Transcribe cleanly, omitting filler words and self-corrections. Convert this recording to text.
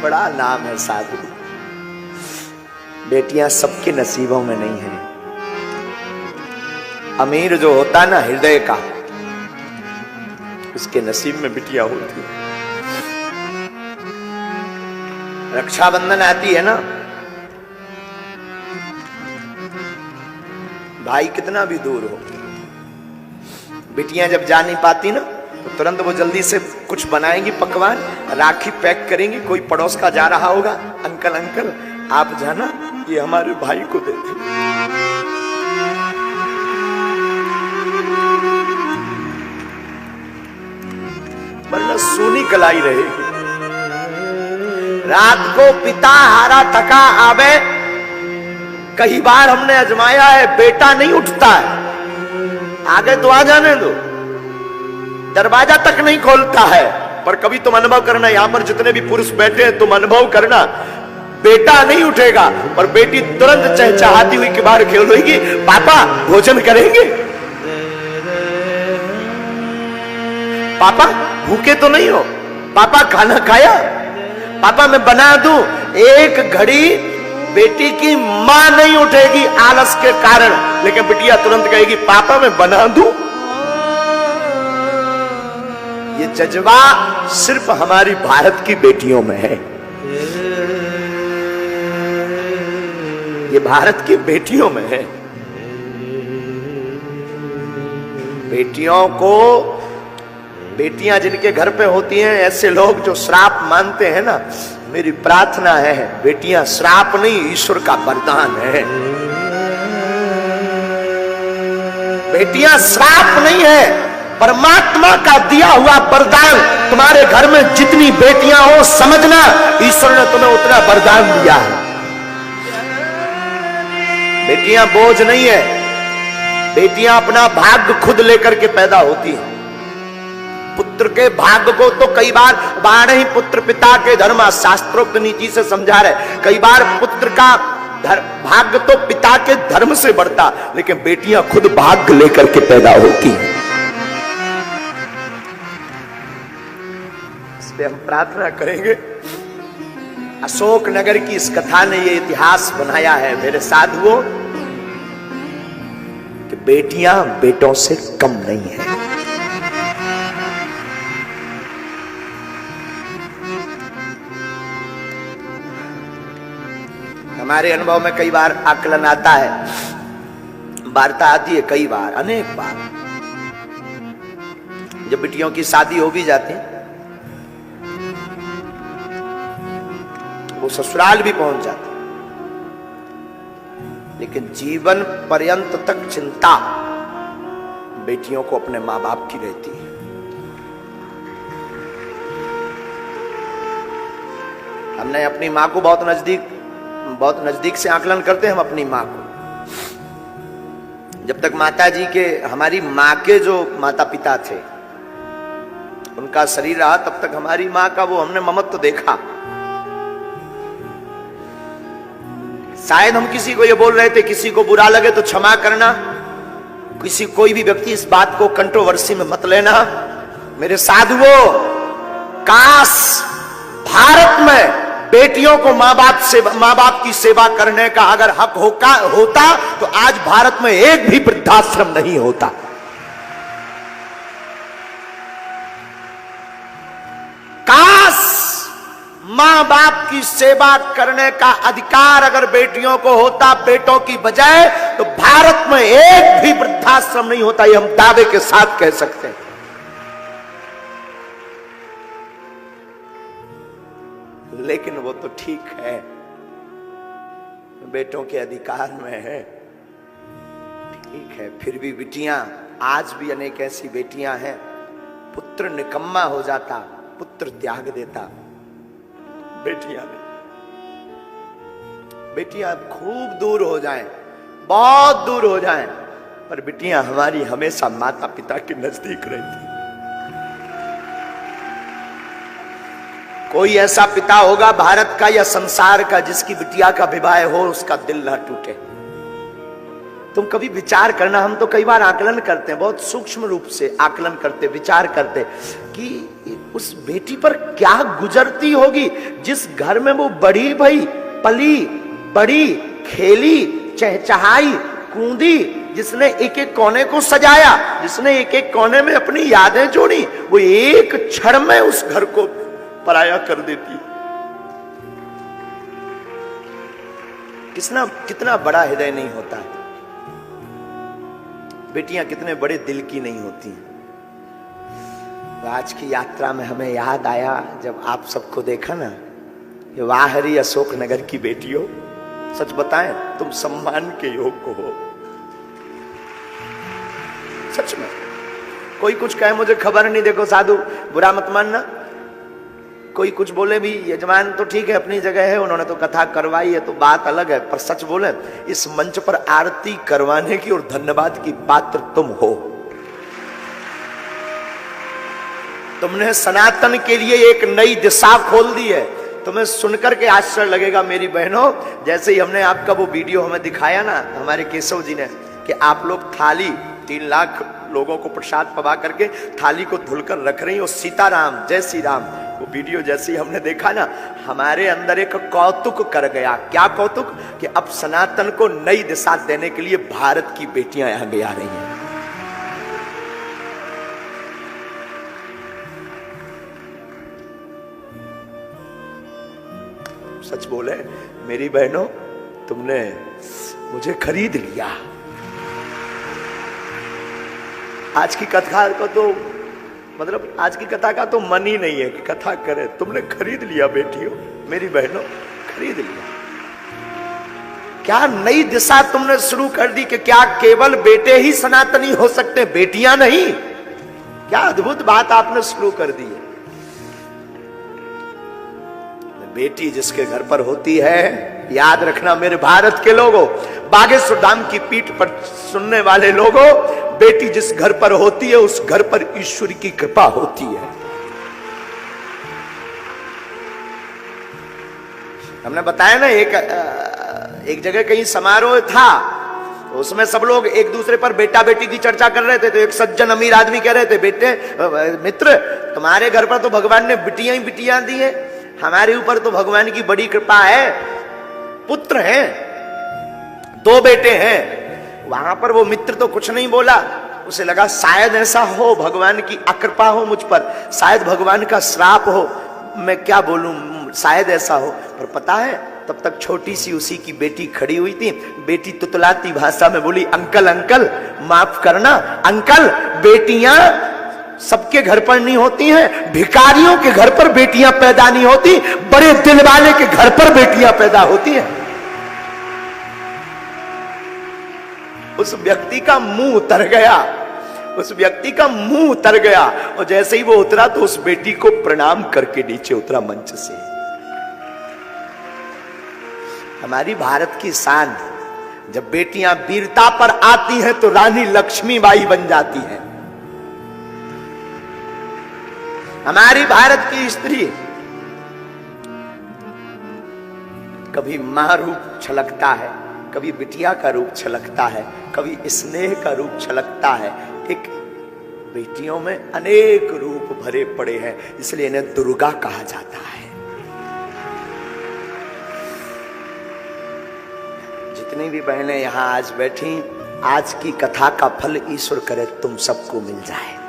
बड़ा नाम है साधु। बेटियां सबके नसीबों में नहीं है। अमीर जो होता ना हृदय का, उसके नसीब में बिटिया होती है। रक्षाबंधन आती है ना, भाई कितना भी दूर हो, बिटियां जब जा नहीं पाती ना तो तुरंत वो जल्दी से कुछ बनाएंगी पकवान, राखी पैक करेंगी। कोई पड़ोस का जा रहा होगा, अंकल अंकल आप जाना, ये हमारे भाई को दे दे। वरना सोनी कलाई रहेगी। रात को पिता हारा थका आवे, कई बार हमने आजमाया है, बेटा नहीं उठता है। आगे तो आ जाने दो, दरवाजा तक नहीं खोलता है। पर कभी तुम अनुभव करना, यहां पर जितने भी पुरुष बैठे हैं तुम अनुभव करना, बेटा नहीं उठेगा पर बेटी तुरंत चहचहाती हुई के बाहर खेल रही, पापा भोजन करेंगे, पापा भूखे तो नहीं हो, पापा खाना खाया, पापा मैं बना दूं। एक घड़ी बेटी की मां नहीं उठेगी आलस के कारण, लेकिन बिटिया तुरंत कहेगी पापा मैं बना दूं। ये जज्बा सिर्फ हमारी भारत की बेटियों में है। ये भारत की बेटियों में है। बेटियों को, बेटियां जिनके घर पे होती हैं, ऐसे लोग जो श्राप मानते हैं ना, मेरी प्रार्थना है बेटियां श्राप नहीं, ईश्वर का वरदान है। बेटियां श्राप नहीं है, परमात्मा का दिया हुआ वरदान। तुम्हारे घर में जितनी बेटियां हो, समझना ईश्वर ने तुम्हें उतना वरदान दिया है। बेटियां बोझ नहीं है, बेटियां अपना भाग्य खुद लेकर के पैदा होती हैं। पुत्र के भाग्य को तो कई बार 12 ही पुत्र पिता के धर्म, शास्त्रोक्त नीति से समझा रहे। कई बार पुत्र का भाग्य तो पिता के धर्म से बढ़ता, लेकिन बेटियां खुद भाग्य लेकर के पैदा होती हैं। इसलिए हम प्रार्थना करेंगे, अशोक नगर की इस कथा ने यह इतिहास बनाया है मेरे साधुओं, कि बेटियां बेटों से कम नहीं है। हमारे अनुभव में कई बार आकलन आता है, वार्ता आती है, कई बार, अनेक बार, जब बेटियों की शादी हो भी जाती है, वो ससुराल भी पहुंच जाती, लेकिन जीवन पर्यंत तक चिंता बेटियों को अपने मां बाप की रहती है। हमने अपनी मां को बहुत नजदीक से आकलन करते हैं हम अपनी मां को। जब तक माता जी के, हमारी मां के जो माता पिता थे, उनका शरीर रहा, तब तक हमारी मां का वो हमने ममत्व देखा। शायद हम किसी को ये बोल रहे थे, किसी को बुरा लगे तो क्षमा करना, कोई भी व्यक्ति इस बात को कंट्रोवर्सी में मत लेना। मेरे साधुओं, काश भारत में बेटियों को मां बाप की सेवा करने का अगर हक होता तो आज भारत में एक भी वृद्धाश्रम नहीं होता। काश मां बाप की सेवा करने का अधिकार अगर बेटियों को होता बेटों की बजाय, तो भारत में एक भी वृद्धाश्रम नहीं होता। ये हम दावे के साथ कह सकते हैं। लेकिन वो तो ठीक है, बेटों के अधिकार में है, ठीक है, फिर भी बेटियां, आज भी अनेक ऐसी बेटियां हैं, पुत्र निकम्मा हो जाता, पुत्र त्याग देता, बेटियां नहीं। बेटियां खूब दूर हो जाएं, बहुत दूर हो जाएं, पर बेटियां हमारी हमेशा माता पिता के नजदीक रहती। कोई ऐसा पिता होगा भारत का या संसार का जिसकी बिटिया का विवाह हो उसका दिल ना टूटे। तुम कभी विचार करना, हम तो कई बार आकलन करते हैं, बहुत सूक्ष्म रूप से आकलन करते, विचार करते कि उस बेटी पर क्या गुजरती होगी जिस घर में वो बड़ी भई, पली बड़ी, खेली, चहचहाई, कूदी, जिसने एक एक कोने को सजाया, जिसने एक एक कोने में अपनी यादें जोड़ी, वो एक क्षण में उस घर को पराया कर देती। कितना बड़ा हृदय नहीं होता है। बेटियां कितने बड़े दिल की नहीं होती हैं। आज की यात्रा में हमें याद आया जब आप सबको देखा ना, ये वाह हरी अशोक नगर की बेटियों, सच बताएं तुम सम्मान के योग्य हो, सच में। कोई कुछ कहे मुझे खबर नहीं, देखो साधु बुरा मत मानना, कोई कुछ बोले भी, यजमान तो ठीक है अपनी जगह है, उन्होंने तो कथा करवाई है तो बात अलग है, पर सच बोले इस मंच पर आरती करवाने की और धन्यवाद की पात्र तुम हो। तुमने सनातन के लिए एक नई दिशा खोल दी है। तुम्हें सुनकर के आश्चर्य लगेगा मेरी बहनों, जैसे ही हमने आपका वो वीडियो हमें दिखाया ना हमारे केशव जी ने, कि आप लोग थाली 3 लाख लोगों को प्रसाद पवा करके थाली को धुलकर रख रही हो, सीताराम जय श्री राम, वो वीडियो जैसे ही हमने देखा ना, हमारे अंदर एक कौतुक कर गया। क्या कौतुक? कि अब सनातन को नई दिशा देने के लिए भारत की बेटियां आगे आ रही हैं। सच बोले मेरी बहनों, तुमने मुझे खरीद लिया। आज की कथा को तो मतलब आज की कथा का तो मन ही नहीं है कि कथा करे, तुमने खरीद लिया बेटियों, मेरी बहनों खरीद लिया। क्या नई दिशा तुमने शुरू कर दी कि क्या केवल बेटे ही सनातनी हो सकते, बेटियां नहीं? क्या अद्भुत बात आपने शुरू कर दी है। बेटी जिसके घर पर होती है, याद रखना मेरे भारत के लोगों, बागेश्वर धाम की पीठ पर सुनने वाले लोगों, बेटी जिस घर पर होती है उस घर पर ईश्वर की कृपा होती है। हमने बताया ना एक जगह कहीं समारोह था, तो उसमें सब लोग एक दूसरे पर बेटा बेटी की चर्चा कर रहे थे। तो एक सज्जन अमीर आदमी कह रहे थे, बेटे मित्र तुम्हारे घर पर तो भगवान ने बिटियां ही बिटियां दी है, हमारे ऊपर तो भगवान की बड़ी कृपा है, पुत्र हैं, 2 बेटे हैं। वहां पर वो मित्र तो कुछ नहीं बोला, उसे लगा शायद ऐसा हो भगवान की अकृपा हो मुझ पर, शायद भगवान का श्राप हो, मैं क्या बोलूं, शायद ऐसा हो। पर पता है तब तक छोटी सी उसी की बेटी खड़ी हुई थी। बेटी तुतलाती भाषा में बोली, अंकल अंकल माफ करना अंकल, बेटियां सबके घर पर नहीं होती हैं, भिखारियों के घर पर बेटियां पैदा नहीं होती, बड़े दिल वाले के घर पर बेटियां पैदा होती हैं। उस व्यक्ति का मुंह उतर गया, उस व्यक्ति का मुंह उतर गया, और जैसे ही वो उतरा तो उस बेटी को प्रणाम करके नीचे उतरा मंच से। हमारी भारत की शान, जब बेटियां वीरता पर आती हैं तो रानी लक्ष्मीबाई बन जाती हैं। हमारी भारत की स्त्री, कभी मां रूप छलकता है, कभी बिटिया का रूप छलकता है, कभी स्नेह का रूप छलकता है। एक बेटियों में अनेक रूप भरे पड़े हैं, इसलिए इन्हें दुर्गा कहा जाता है। जितनी भी बहनें यहां आज बैठी, आज की कथा का फल ईश्वर करे तुम सबको मिल जाए।